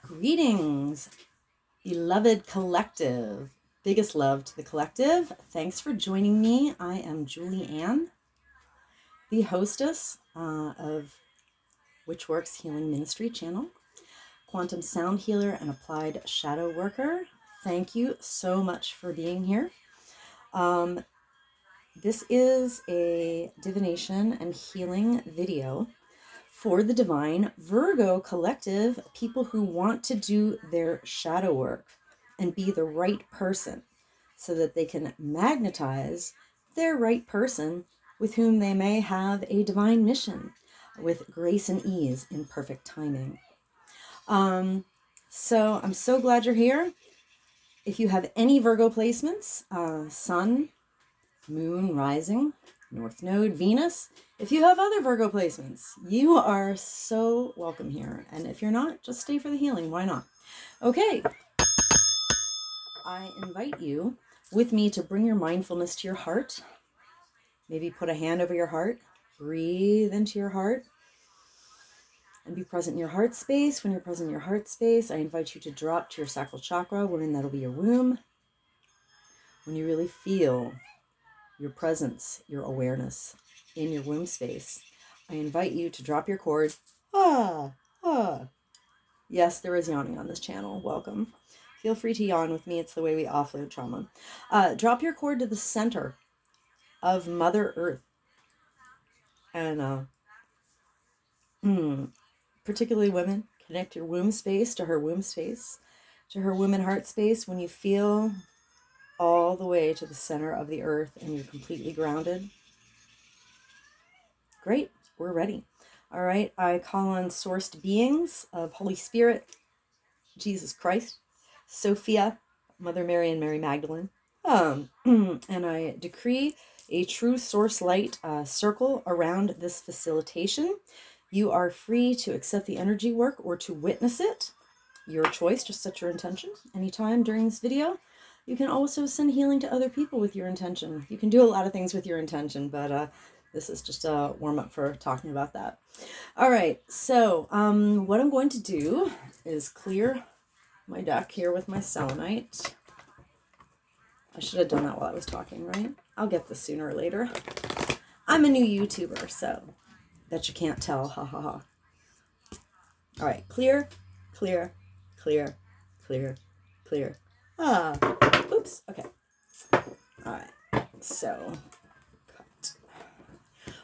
Greetings, beloved collective. Biggest love to the collective. Thanks for joining me. I am Julie Ann, the hostess of Witchworks Healing Ministry channel, quantum sound healer and applied shadow worker. Thank you so much for being here. This is a divination and healing video for the divine Virgo collective, people who want to do their shadow work and be the right person so that they can magnetize their right person with whom they may have a divine mission with grace and ease in perfect timing. So I'm so glad you're here. If you have any Virgo placements, Sun, Moon, Rising, North Node, Venus. If you have other Virgo placements, you are so welcome here. And if you're not, just stay for the healing. Why not? Okay. I invite you with me to bring your mindfulness to your heart. Maybe put a hand over your heart. Breathe into your heart. And be present in your heart space. When you're present in your heart space, I invite you to drop to your sacral chakra. Women, that'll be your womb. When you really feel your presence, your awareness in your womb space, I invite you to drop your cord. Yes, there is yawning on this channel. Welcome. Feel free to yawn with me. It's the way we offload trauma. Drop your cord to the center of Mother Earth. And particularly women, connect your womb space to her womb space, to her womb and heart space. When you feel all the way to the center of the earth and you're completely grounded. Great, we're ready. All right, I call on sourced beings of Holy Spirit, Jesus Christ, Sophia, Mother Mary, and Mary Magdalene. And I decree a true source light circle around this facilitation. You are free to accept the energy work or to witness it. Your choice, just set your intention anytime during this video. You can also send healing to other people with your intention. You can do a lot of things with your intention, but this is just a warm-up for talking about that. All right, so what I'm going to do is clear my deck here with my selenite. I should have done that while I was talking, right? I'll get this sooner or later. I'm a new YouTuber, so bet you can't tell, ha ha ha. All right, clear, clear, clear, clear, clear. Oops, okay. All right, so cut.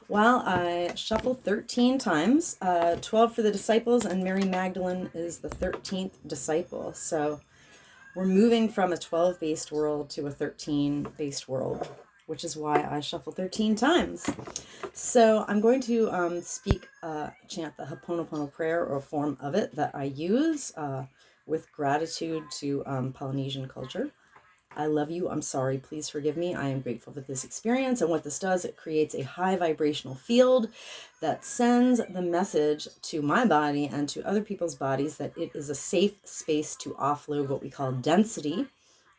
Well, I shuffle 13 times, 12 for the disciples, and Mary Magdalene is the 13th disciple. So we're moving from a 12-based world to a 13-based world, which is why I shuffle 13 times. So I'm going to chant the Ho'oponopono prayer, or a form of it that I use with gratitude to Polynesian culture. I love you. I'm sorry. Please forgive me. I am grateful for this experience. And what this does, it creates a high vibrational field that sends the message to my body and to other people's bodies that it is a safe space to offload what we call density,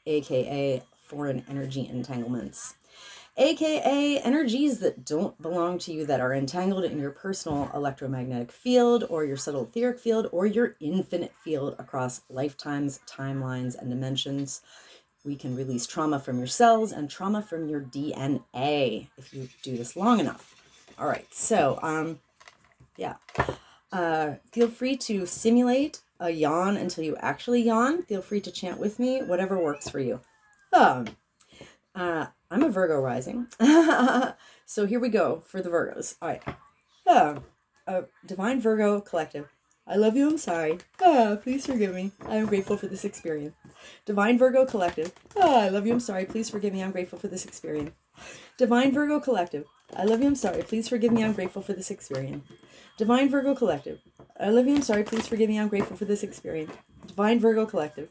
aka foreign energy entanglements, aka energies that don't belong to you, that are entangled in your personal electromagnetic field or your subtle etheric field or your infinite field across lifetimes, timelines, and dimensions. We can release trauma from your cells and trauma from your DNA if you do this long enough. All right, so feel free to simulate a yawn until you actually yawn. Feel free to chant with me, whatever works for you. I'm a Virgo rising. So here we go for the Virgos. All right. Divine Virgo collective. I love you. I'm sorry. Please forgive me. I am grateful for this experience. Divine Virgo collective. I love you. I'm sorry. Please forgive me. I'm grateful for this experience. Divine Virgo collective. I love you. I'm sorry. Please forgive me. I'm grateful for this experience. Divine Virgo collective. I love you. I'm sorry. Please forgive me. I'm grateful for this experience. Divine Virgo collective.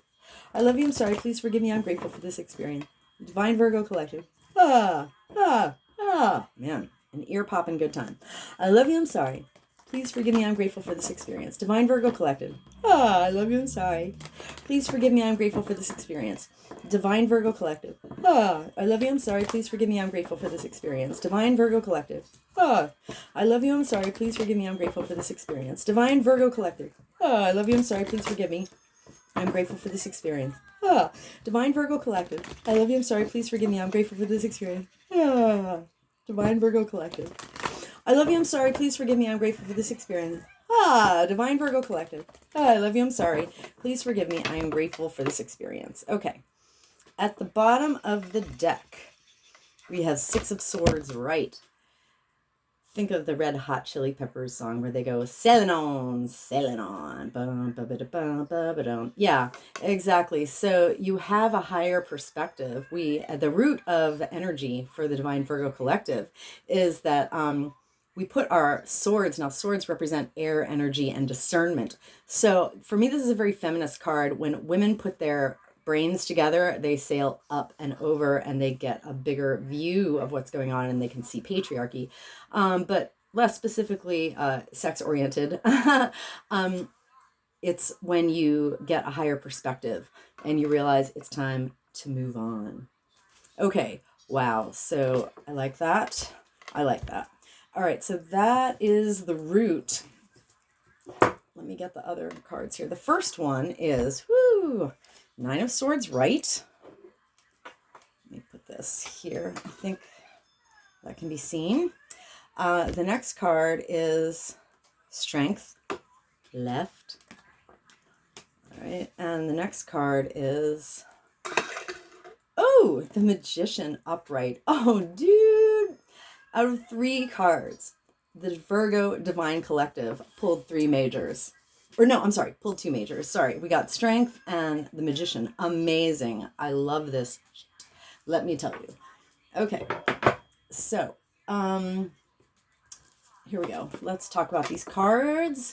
I love you. I'm sorry. Please forgive me. I'm grateful for this experience. Divine Virgo collective. Man, an ear popping good time. I love you. I'm sorry. Please forgive me. I'm grateful for this experience. Divine Virgo collective. I love you. I'm sorry. Please forgive me. I'm grateful for this experience. Divine Virgo collective. I love you. I'm sorry. Please forgive me. I'm grateful for this experience. Divine Virgo collective. I love you. I'm sorry. Please forgive me. I'm grateful for this experience. Divine Virgo collective. I love you. I'm sorry. Please forgive me. I'm grateful for this experience. Ah, Divine Virgo Collective. I love you. I'm sorry. Please forgive me. I'm grateful for this experience. Ah, Divine Virgo Collective. I love you. I'm sorry. Please forgive me. I'm grateful for this experience. Ah, Divine Virgo Collective. Ah, I love you. I'm sorry. Please forgive me. I am grateful for this experience. Okay. At the bottom of the deck, we have Six of Swords right. Think of the Red Hot Chili Peppers song where they go, sailing on, sailing on. Yeah, exactly. So you have a higher perspective. The root of energy for the Divine Virgo Collective is that we put our swords, now swords represent air, energy, and discernment. So for me, this is a very feminist card. When women put their brains together, they sail up and over and they get a bigger view of what's going on and they can see patriarchy. But less specifically sex oriented. It's when you get a higher perspective and you realize it's time to move on. Okay, wow. So I like that. I like that. All right, so that is the root. Let me get the other cards here. The first one is, Nine of Swords right. Let me put this here. I think that can be seen. The next card is Strength left. All right, and the next card is, the Magician upright. Oh, dude. Out of 3 cards, the Virgo Divine Collective pulled 3 majors. Or no, I'm sorry, pulled 2 majors. Sorry, we got Strength and the Magician. Amazing. I love this. Let me tell you. Okay, so here we go. Let's talk about these cards.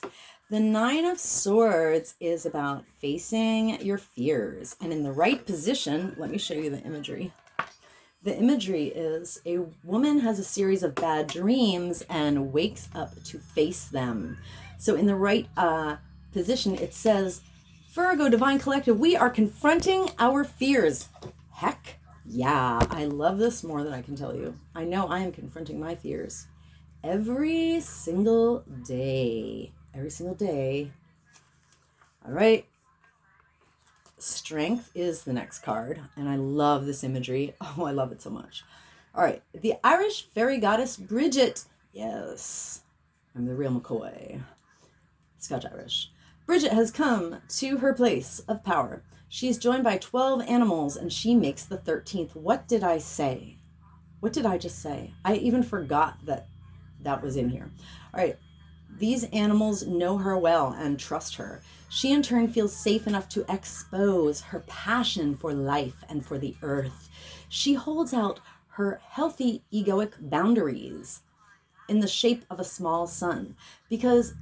The Nine of Swords is about facing your fears. And in the right position, let me show you the imagery. The imagery is a woman has a series of bad dreams and wakes up to face them. So in the right position, it says, Virgo Divine Collective, we are confronting our fears. Heck yeah, I love this more than I can tell you. I know I am confronting my fears every single day. Every single day. All right. Strength is the next card, and I love this imagery. Oh, I love it so much. All right, the Irish fairy goddess Bridget. Yes, I'm the real McCoy. Scotch Irish. Bridget has come to her place of power. She is joined by 12 animals, and she makes the 13th. What did I say? What did I just say? I even forgot that was in here. All right. These animals know her well and trust her. She in turn feels safe enough to expose her passion for life and for the earth. She holds out her healthy egoic boundaries in the shape of a small sun, because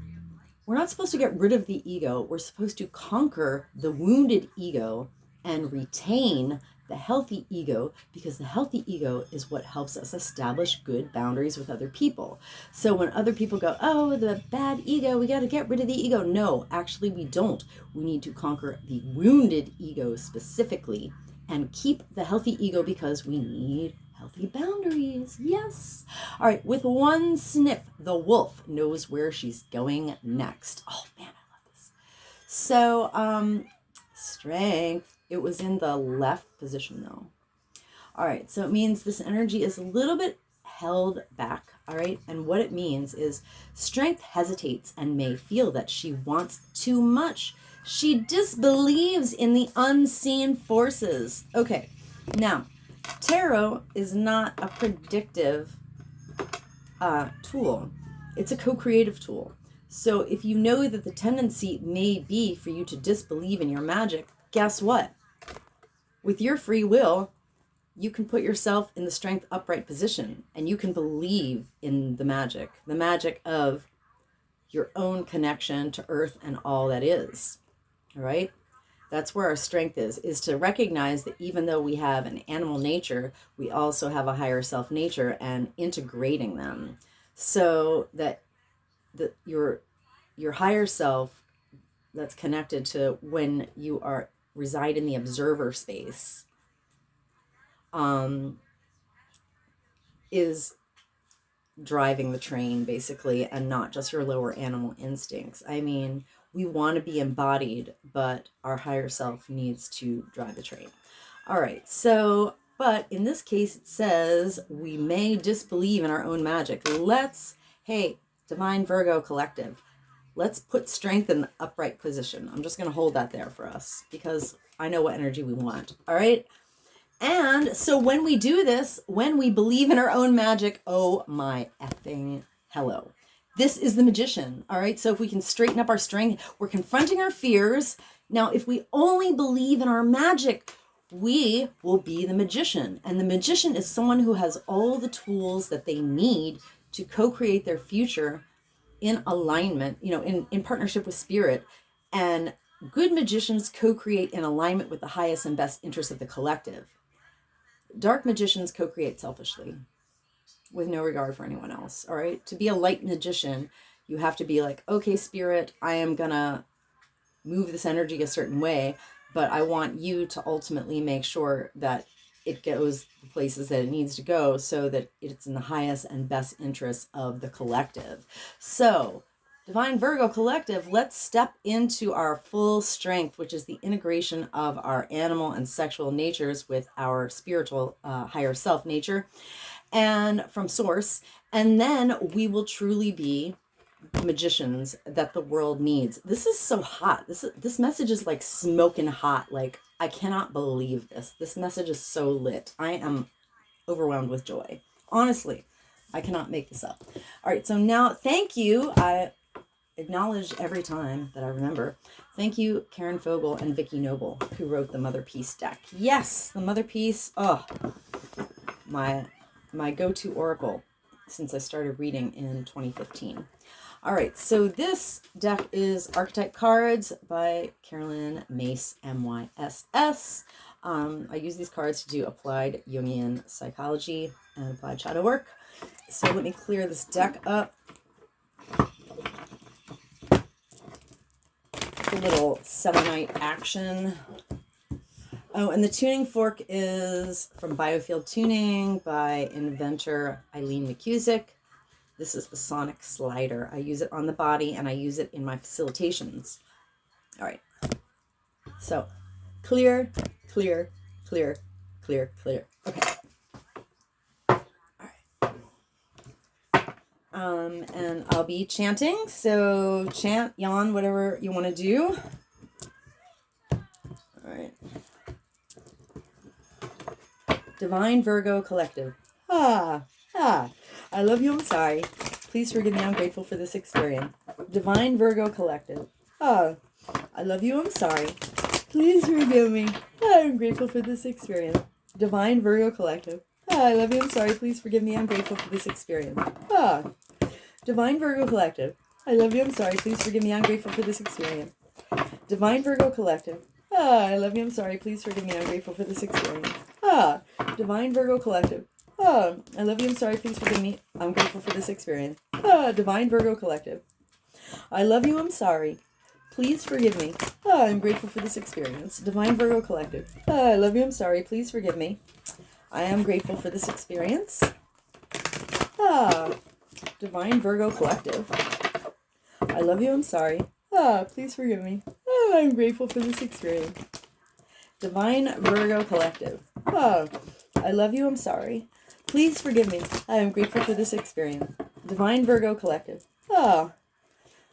we're not supposed to get rid of the ego. We're supposed to conquer the wounded ego and retain the healthy ego, because the healthy ego is what helps us establish good boundaries with other people. So when other people go, oh, the bad ego, we got to get rid of the ego. No, actually we don't. We need to conquer the wounded ego specifically and keep the healthy ego, because we need healthy boundaries. Yes. All right. With one sniff, the wolf knows where she's going next. Oh man, I love this. So, strength. It was in the left position though. All right. So it means this energy is a little bit held back. All right. And what it means is strength hesitates and may feel that she wants too much. She disbelieves in the unseen forces. Okay. Now, tarot is not a predictive tool. It's a co-creative tool. So if you know that the tendency may be for you to disbelieve in your magic, guess what? With your free will, you can put yourself in the strength upright position and you can believe in the magic of your own connection to earth and all that is. All right? That's where our strength is to recognize that even though we have an animal nature, we also have a higher self nature, and integrating them so that your higher self that's connected to when you reside in the observer space is driving the train basically, and not just your lower animal instincts. I mean, we want to be embodied, but our higher self needs to drive the train. All right, so, but in this case, it says we may disbelieve in our own magic. Hey, Divine Virgo Collective, let's put strength in the upright position. I'm just going to hold that there for us because I know what energy we want. All right. And so when we do this, when we believe in our own magic, oh my effing hello. This is the magician. All right. So if we can straighten up our strength, we're confronting our fears. Now, if we only believe in our magic, we will be the magician. And the magician is someone who has all the tools that they need to co-create their future in alignment, in partnership with spirit. And good magicians co-create in alignment with the highest and best interests of the collective. Dark magicians co-create selfishly with no regard for anyone else. All right. To be a light magician, you have to be like, okay, spirit, I am going to move this energy a certain way, but I want you to ultimately make sure that it goes the places that it needs to go so that it's in the highest and best interests of the collective. So, Divine Virgo Collective, let's step into our full strength, which is the integration of our animal and sexual natures with our spiritual higher self nature and from source. And then we will truly be magicians that the world needs. This is so hot. This message is like smoking hot. Like, I cannot believe this. This message is so lit. I am overwhelmed with joy. Honestly, I cannot make this up. All right, so now, thank you. I acknowledge every time that I remember. Thank you, Karen Fogel and Vicki Noble, who wrote the Mother Peace deck. Yes, the Mother Peace. Oh, my go-to oracle since I started reading in 2015. All right, so this deck is Archetype Cards by Carolyn Mace, MYSS. I use these cards to do applied Jungian psychology and applied shadow work. So let me clear this deck up. A little selenite action. Oh, and the tuning fork is from Biofield Tuning by inventor Eileen McCusick. This is the sonic slider. I use it on the body and I use it in my facilitations. All right. So clear, clear, clear, clear, clear. Okay. All right. And I'll be chanting. So chant, yawn, whatever you want to do. All right. Divine Virgo Collective. I love you, I'm sorry. Please forgive me, I'm grateful for this experience. Divine Virgo Collective. I love you, I'm sorry. Please forgive me. I'm grateful for this experience. Divine Virgo Collective. I love you, I'm sorry. Please forgive me, I'm grateful for this experience. Divine Virgo Collective. I love you, I'm sorry. Please forgive me, I'm grateful for this experience. Divine Virgo Collective. I love you, I'm sorry. Please forgive me, I'm grateful for this experience. Divine Virgo Collective. I love you, I'm sorry, please forgive me. I'm grateful for this experience. Divine Virgo Collective. I love you, I'm sorry. Please forgive me. I'm grateful for this experience. Divine Virgo Collective. I love you, I'm sorry, please forgive me. I am grateful for this experience. Divine Virgo Collective. I love you, I'm sorry. Please forgive me. I'm grateful for this experience. Divine Virgo Collective. I love you, I'm sorry. Please forgive me. I am grateful for this experience. Divine Virgo Collective.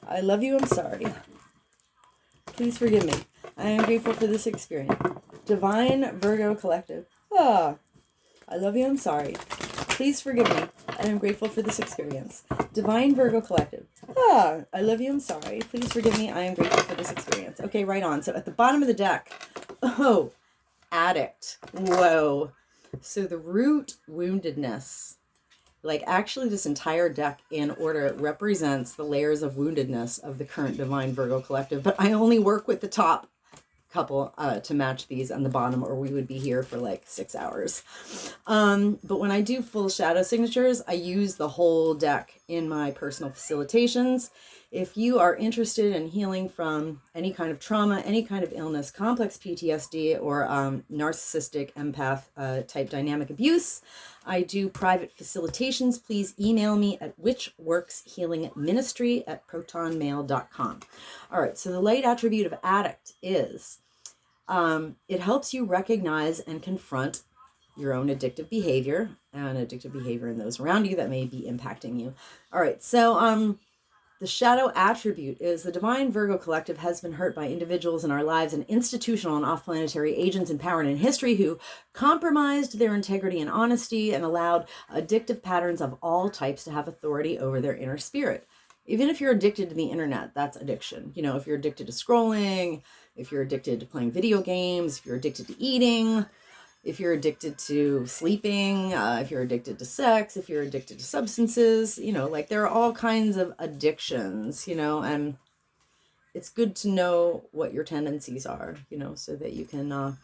I love you, I'm sorry. Please forgive me. I am grateful for this experience. Divine Virgo Collective. I love you, I'm sorry. Please forgive me. I am grateful for this experience. Divine Virgo Collective. I love you, I'm sorry. Please forgive me. I am grateful for this experience. Okay, right on. So at the bottom of the deck, addict. Whoa. So the root, woundedness. Like, actually, this entire deck in order represents the layers of woundedness of the current Divine Virgo Collective. But I only work with the top couple to match these on the bottom, or we would be here for like 6 hours. But when I do full shadow signatures, I use the whole deck in my personal facilitations. If you are interested in healing from any kind of trauma, any kind of illness, complex PTSD, or narcissistic empath type dynamic abuse, I do private facilitations. Please email me at witchworkshealingministry@protonmail.com. All right, so the light attribute of addict is it helps you recognize and confront your own addictive behavior and addictive behavior in those around you that may be impacting you. All right, so the shadow attribute is the divine Virgo collective has been hurt by individuals in our lives and institutional and off-planetary agents in power and in history who compromised their integrity and honesty and allowed addictive patterns of all types to have authority over their inner spirit. Even if you're addicted to the internet, that's addiction. You know, if you're addicted to scrolling, if you're addicted to playing video games, if you're addicted to eating, if you're addicted to sleeping, if you're addicted to sex, if you're addicted to substances, you know, like there are all kinds of addictions, you know, and it's good to know what your tendencies are, you know, so that you can,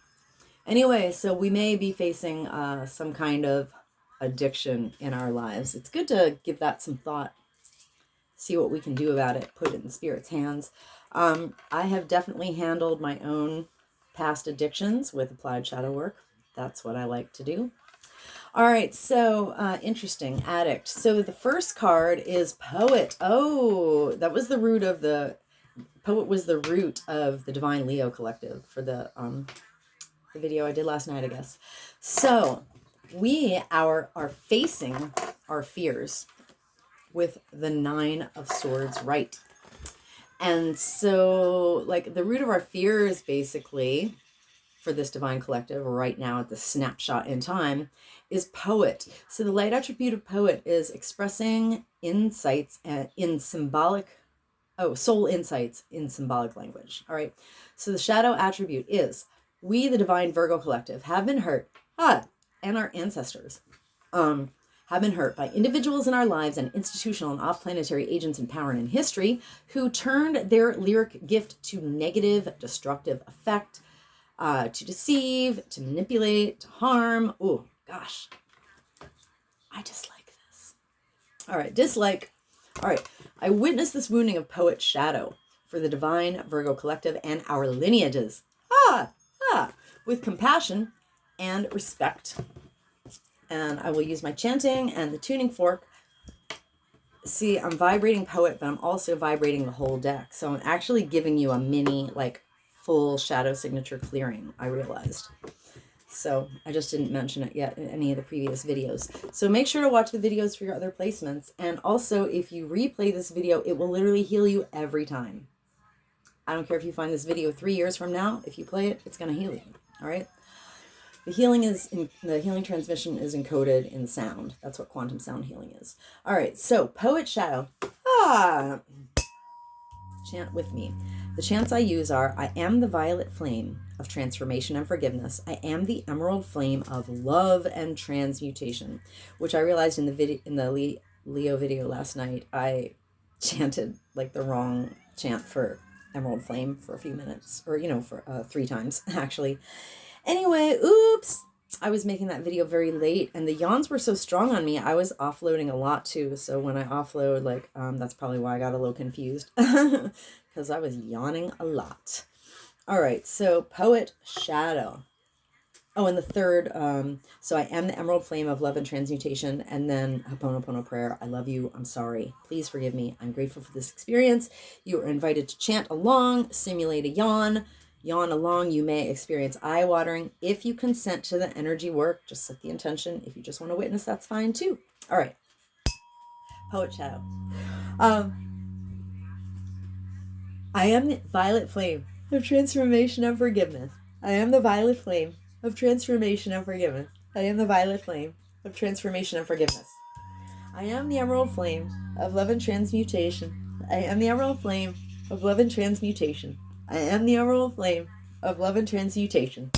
anyway, so we may be facing some kind of addiction in our lives. It's good to give that some thought, see what we can do about it, put it in spirit's hands. I have definitely handled my own past addictions with applied shadow work. That's what I like to do. All right, so interesting, addict. So the first card is poet. Oh, that was the root of the poet was the root of the Divine Leo collective for the video I did last night, I guess. So we are facing our fears with the 9 of Swords right. And so like the root of our fears basically for this divine collective right now at the snapshot in time is poet. So the light attribute of poet is expressing insights in symbolic, soul insights in symbolic language. All right. So the shadow attribute is we, the divine Virgo collective, have been hurt, and our ancestors have been hurt by individuals in our lives and institutional and off-planetary agents in power and in history who turned their lyric gift to negative, destructive effect, to deceive, to manipulate, to harm. Oh, gosh. I dislike this. All right, dislike. All right, I witnessed this wounding of poet's shadow for the divine Virgo collective and our lineages. With compassion and respect. And I will use my chanting and the tuning fork. See, I'm vibrating poet, but I'm also vibrating the whole deck. So I'm actually giving you a mini, like, full shadow signature clearing, I realized. So I just didn't mention it yet in any of the previous videos. So make sure to watch the videos for your other placements. And also, if you replay this video, it will literally heal you every time. I don't care if you find this video 3 years from now. If you play it, it's going to heal you. All right? The healing transmission is encoded in sound. That's what quantum sound healing is. All right, so poet shadow. Chant with me. The chants I use are: I am the violet flame of transformation and forgiveness. I am the emerald flame of love and transmutation. Which I realized in the Leo video last night, I chanted like the wrong chant for emerald flame for a few minutes, or for 3 times actually. Anyway, oops. I was making that video very late and the yawns were so strong on me. I was offloading a lot too. So when I offload, that's probably why I got a little confused because I was yawning a lot. All right. So poet shadow. Oh, and the third, so I am the emerald flame of love and transmutation. And then Ho'oponopono prayer. I love you. I'm sorry. Please forgive me. I'm grateful for this experience. You are invited to chant along, simulate a yawn along. You may experience eye watering. If you consent to the energy work, just set the intention. If you just want to witness, that's fine too. All right. Poet shadow. I am the violet flame of transformation and forgiveness. I am the violet flame of transformation and forgiveness. I am the violet flame of transformation and forgiveness. I am the emerald flame of love and transmutation. I am the emerald flame of love and transmutation. I am the emerald flame of love and transmutation.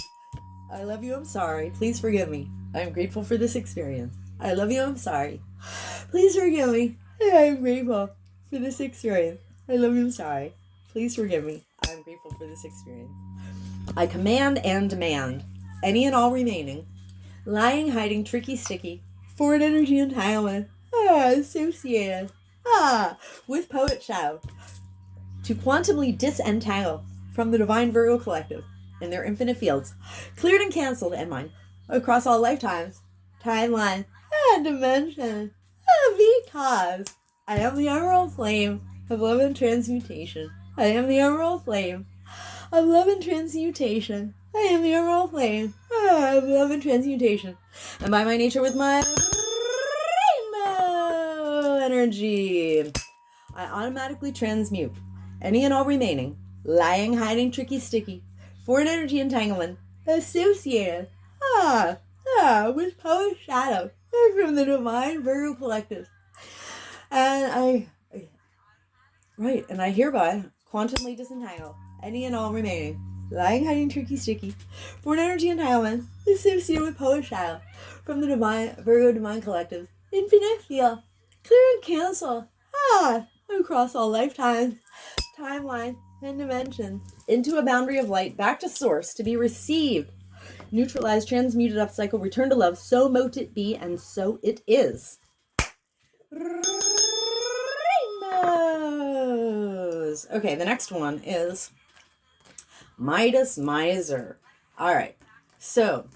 I love you, I'm sorry. Please forgive me. I am grateful for this experience. I love you, I'm sorry. Please forgive me. I am grateful for this experience. I love you, I'm sorry. Please forgive me. I am grateful for this experience. I command and demand any and all remaining, lying, hiding, tricky, sticky, forward energy entanglement, associated with poet shadow to quantumly disentangle from the divine Virgo collective in their infinite fields, cleared and canceled and mine across all lifetimes, timeline, and dimension. Because I am the emerald flame of love and transmutation. I am the emerald flame of love and transmutation. I am the emerald flame of love and transmutation. And by my nature with my rainbow energy, I automatically transmute any and all remaining lying, hiding, tricky, sticky, foreign energy entanglement associated with poet shadow from the divine Virgo collective. And I hereby quantumly disentangle any and all remaining lying, hiding, tricky, sticky, foreign energy entanglement associated with poet shadow from the divine Virgo divine collective infinite field, clear and cancel across all lifetimes, timeline, and dimensions into a boundary of light back to source to be received, neutralized, transmuted, upcycle, return to love. So mote it be, and so it is. Rainbows. Okay, the next one is Midas Miser. All right, so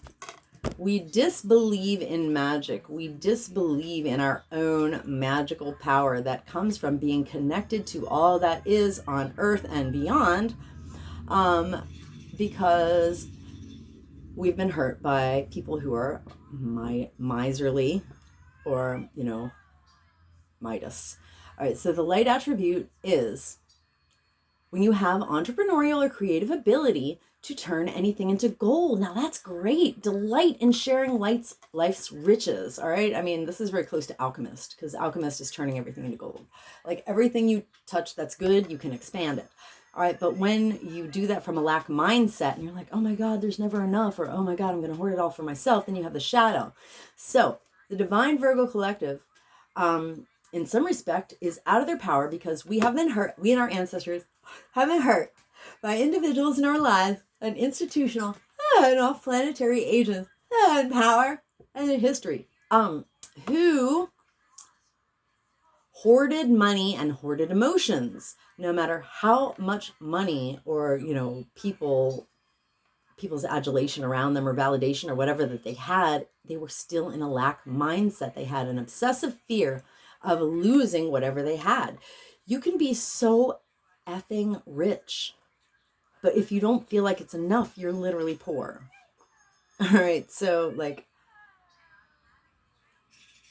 we disbelieve in magic. We disbelieve in our own magical power that comes from being connected to all that is on earth and beyond, because we've been hurt by people who are miserly or, Midas. All right, so the light attribute is when you have entrepreneurial or creative ability to turn anything into gold. Now that's great. Delight in sharing life's riches. All right. I mean, this is very close to alchemist, because alchemist is turning everything into gold. Like everything you touch that's good, you can expand it. All right. But when you do that from a lack mindset and you're like, oh my God, there's never enough, or oh my God, I'm going to hoard it all for myself, then you have the shadow. So the divine Virgo collective, in some respect, is out of their power because we have been hurt. We and our ancestors have been hurt by individuals in our lives and institutional and off-planetary agents and power and in history, who hoarded money and hoarded emotions. No matter how much money or, people's adulation around them or validation or whatever that they had, they were still in a lack mindset. They had an obsessive fear of losing whatever they had. You can be so effing rich, but if you don't feel like it's enough, you're literally poor. All right, so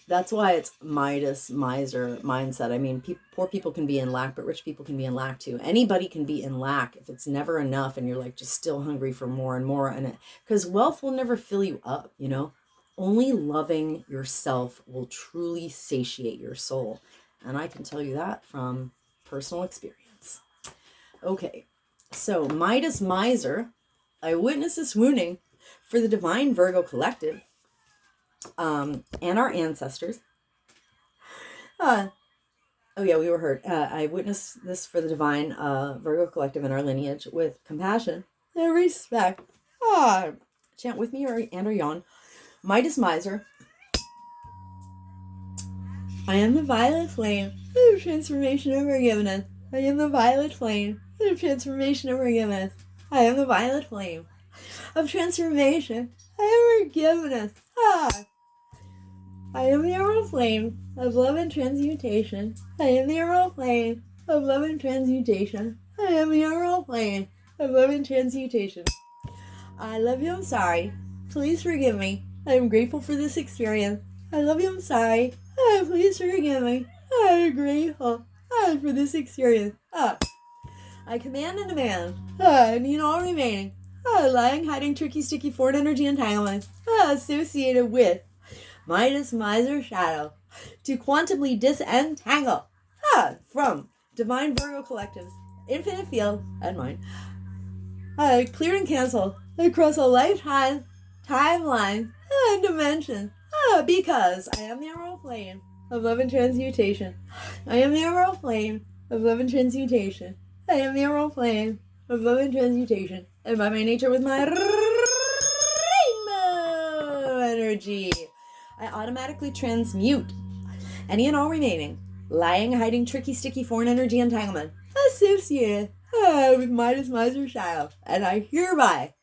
that's why it's Midas miser mindset. I mean, poor people can be in lack, but rich people can be in lack too. Anybody can be in lack if it's never enough and you're like just still hungry for more and more. And because wealth will never fill you up, only loving yourself will truly satiate your soul. And I can tell you that from personal experience. Okay, so Midas Miser, I witness this wounding for the divine Virgo collective, and our ancestors. We were hurt. I witnessed this for the divine Virgo collective and our lineage with compassion and respect. Chant with me or yawn. Midas Miser. I am the violet flame of transformation and forgiveness. I am the violet flame of transformation and forgiveness. I am the violet flame of transformation and forgiveness. I am the emerald flame of love and transmutation. I am the emerald flame of love and transmutation. I am the emerald flame of love and transmutation. I love you, I'm sorry. Please forgive me. I am grateful for this experience. I love you, I'm sorry. Please forgive me. I'm grateful for this experience. I command and demand, need all remaining, lying, hiding, tricky, sticky, foreign energy entanglements, associated with Midas Miser shadow, to quantumly disentangle, from divine Virgo collectives, infinite field, and mine, clear and cancel across a lifetime, timeline, and dimension, because I am the emerald flame of love and transmutation. I am the emerald flame of love and transmutation. I am the emerald flame of love and transmutation. And by my nature with my rainbow energy, I automatically transmute Any and all remaining, lying, hiding, tricky, sticky, foreign energy entanglement associated with Midas, Miser, Shadow, and I hereby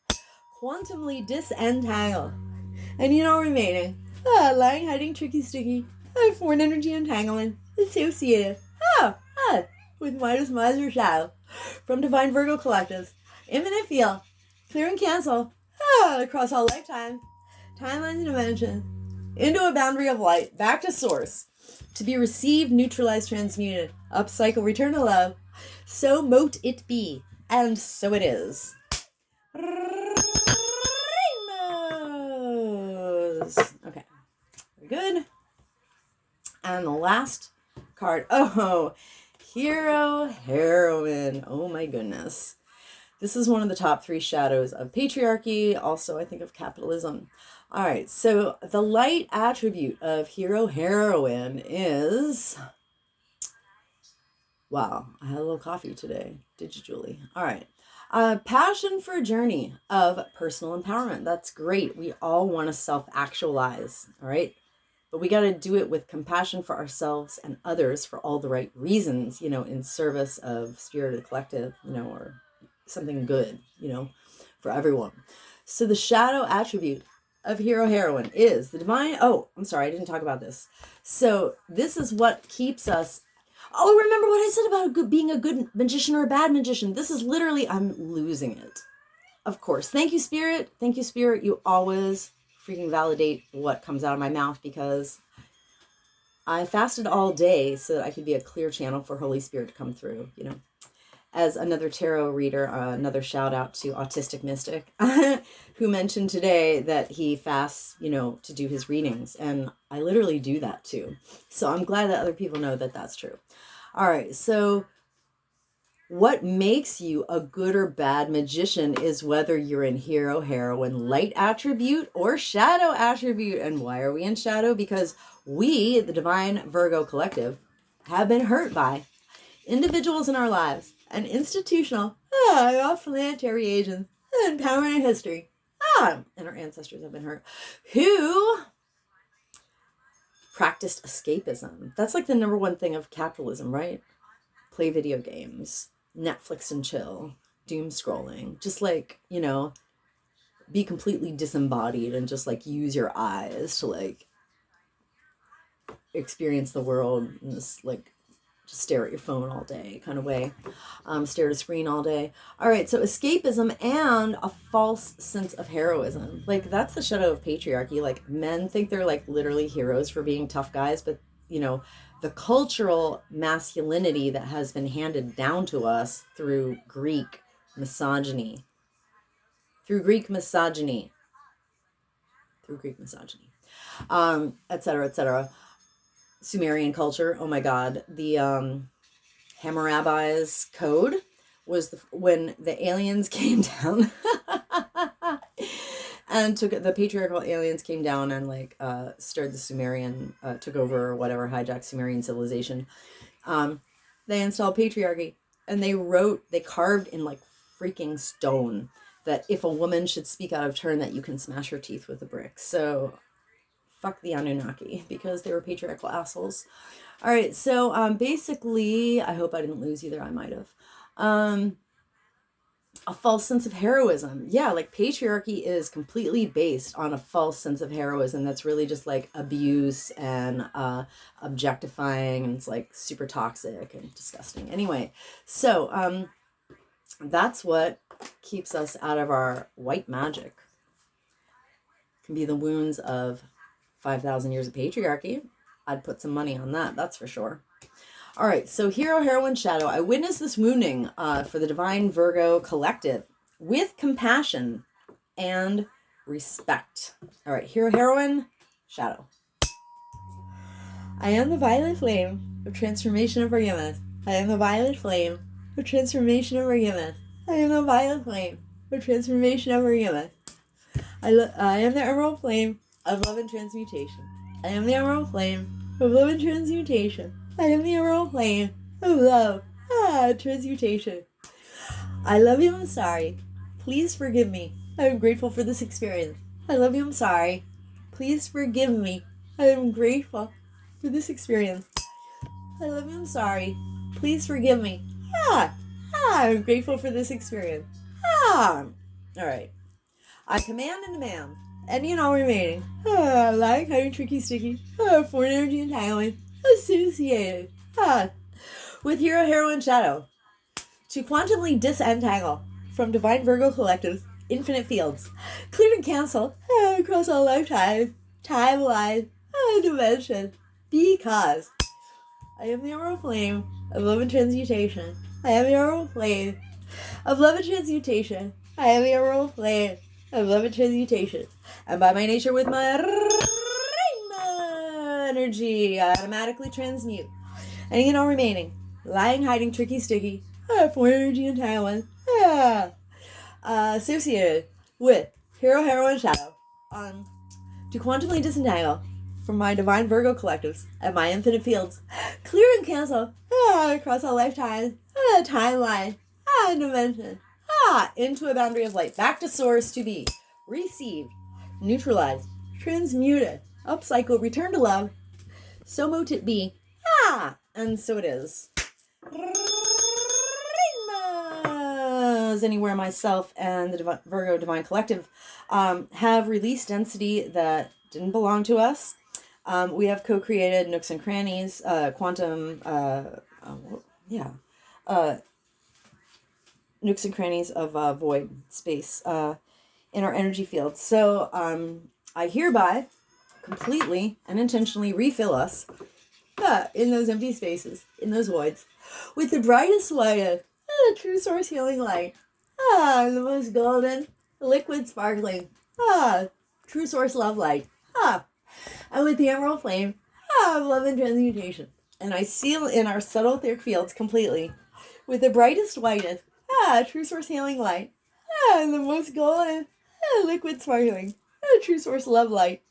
quantumly disentangle any and all remaining, lying, hiding, tricky, sticky, foreign energy entanglement associated with Midas, Miser, Shadow from Divine Virgo Collectives, imminent field, clear and cancel across all lifetimes, timelines and dimensions, into a boundary of light, back to source, to be received, neutralized, transmuted, upcycle, return to love. So mote it be, and so it is. Rainbows. Okay, very good. And the last card, hero, heroine. Oh my goodness. This is one of the top 3 shadows of patriarchy, also I think of capitalism. All right, so the light attribute of hero, heroine is... Wow, I had a little coffee today. Did you, Julie? All right. Passion for a journey of personal empowerment. That's great. We all want to self-actualize, all right? But we got to do it with compassion for ourselves and others for all the right reasons, in service of spirit of the collective, or something good, for everyone. So the shadow attribute of hero heroine is the divine. Oh, I'm sorry, I didn't talk about this. So this is what keeps us. Oh, remember what I said about being a good magician or a bad magician? This is literally, I'm losing it. Of course. Thank you, Spirit. Thank you, Spirit. You always freaking validate what comes out of my mouth, because I fasted all day so that I could be a clear channel for Holy Spirit to come through, As another tarot reader, another shout out to Autistic Mystic, who mentioned today that he fasts, to do his readings. And I literally do that too. So I'm glad that other people know that that's true. All right. So what makes you a good or bad magician is whether you're in hero, heroine, light attribute, or shadow attribute. And why are we in shadow? Because we, the Divine Virgo Collective, have been hurt by individuals in our lives and institutional, planetary agents and power in history, and our ancestors have been hurt, who practiced escapism. That's like the number one thing of capitalism, right? Play video games, Netflix and chill, doom scrolling, just like, be completely disembodied and just like use your eyes to like experience the world in this like just stare at your phone all day kind of way, stare at a screen all day. All right, so escapism and a false sense of heroism. Like that's the shadow of patriarchy. Like men think they're like literally heroes for being tough guys, but the cultural masculinity that has been handed down to us through Greek misogyny, etc., etc. Sumerian culture. Oh my God. The Hammurabi's code was when the aliens came down and the patriarchal aliens came down and like stirred the Sumerian, took over or whatever, hijacked Sumerian civilization. They installed patriarchy, and they carved in like freaking stone that if a woman should speak out of turn, that you can smash her teeth with a brick. So fuck the Anunnaki, because they were patriarchal assholes. All right, so basically, I hope I didn't lose either. I might have. A false sense of heroism. Yeah, like patriarchy is completely based on a false sense of heroism that's really just like abuse and objectifying, and it's like super toxic and disgusting. Anyway, so that's what keeps us out of our white magic. It can be the wounds of 5,000 years of patriarchy. I'd put some money on that, that's for sure. All right, so hero, heroine, shadow. I witnessed this wounding for the Divine Virgo Collective with compassion and respect. All right, hero, heroine, shadow. I am the violet flame of transformation of forgiveness. I am the violet flame of transformation of forgiveness. I am the violet flame of transformation of forgiveness. I am the emerald flame of love and transmutation. I am the emerald flame of love and transmutation. I am the emerald flame of love, transmutation. I love you, I'm sorry. Please forgive me. I am grateful for this experience. I love you, I'm sorry. Please forgive me. I am grateful for this experience. I love you. I'm sorry. Please forgive me. I'm grateful for this experience. All right. I command and demand any and all remaining like hiding tricky sticky foreign energy entanglement associated with hero heroine shadow to quantumly disentangle from divine Virgo collectives infinite fields, clear and cancel across all lifetimes, timelines, dimensions, because I am the auroral flame of love and transmutation. I am the auroral flame of love and transmutation. I am the auroral flame of love and transmutation. And by my nature, with my Rhema energy, I automatically transmute any and all remaining lying, hiding, tricky, sticky, foreign energy entanglement associated with hero, heroine, shadow to quantumly disentangle from my divine Virgo collectives and my infinite fields, clear and cancel across all lifetimes, timeline, dimension, into a boundary of light, back to source to be received, neutralized, transmuted, upcycle, return to love. So mote it be. And so it is. Anywhere myself and the Virgo Divine Collective have released density that didn't belong to us. We have co-created nooks and crannies, quantum, nooks and crannies of void space in our energy field. So I hereby completely and intentionally refill us in those empty spaces, in those voids, with the brightest light, true source healing light, the most golden, liquid, sparkling, true source love light, and with the emerald flame of love and transmutation. And I seal in our subtle etheric fields completely with the brightest, whitest, true source healing light, and the most golden, liquid, sparkling, true source love light,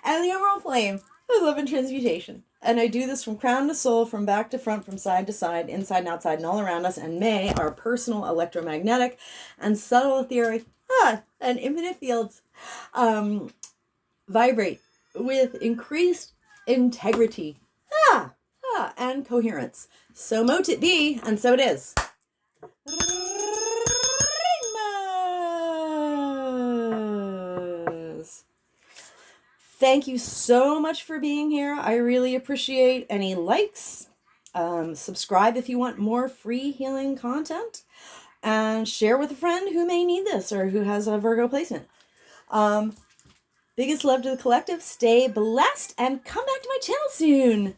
and the emerald flame of love and transmutation. And I do this from crown to soul, from back to front, from side to side, inside and outside, and all around us. And may our personal electromagnetic and subtle etheric and infinite fields vibrate with increased integrity and coherence. So mote it be, and so it is. Thank you so much for being here. I really appreciate any likes. Subscribe if you want more free healing content. And share with a friend who may need this or who has a Virgo placement. Biggest love to the collective. Stay blessed and come back to my channel soon.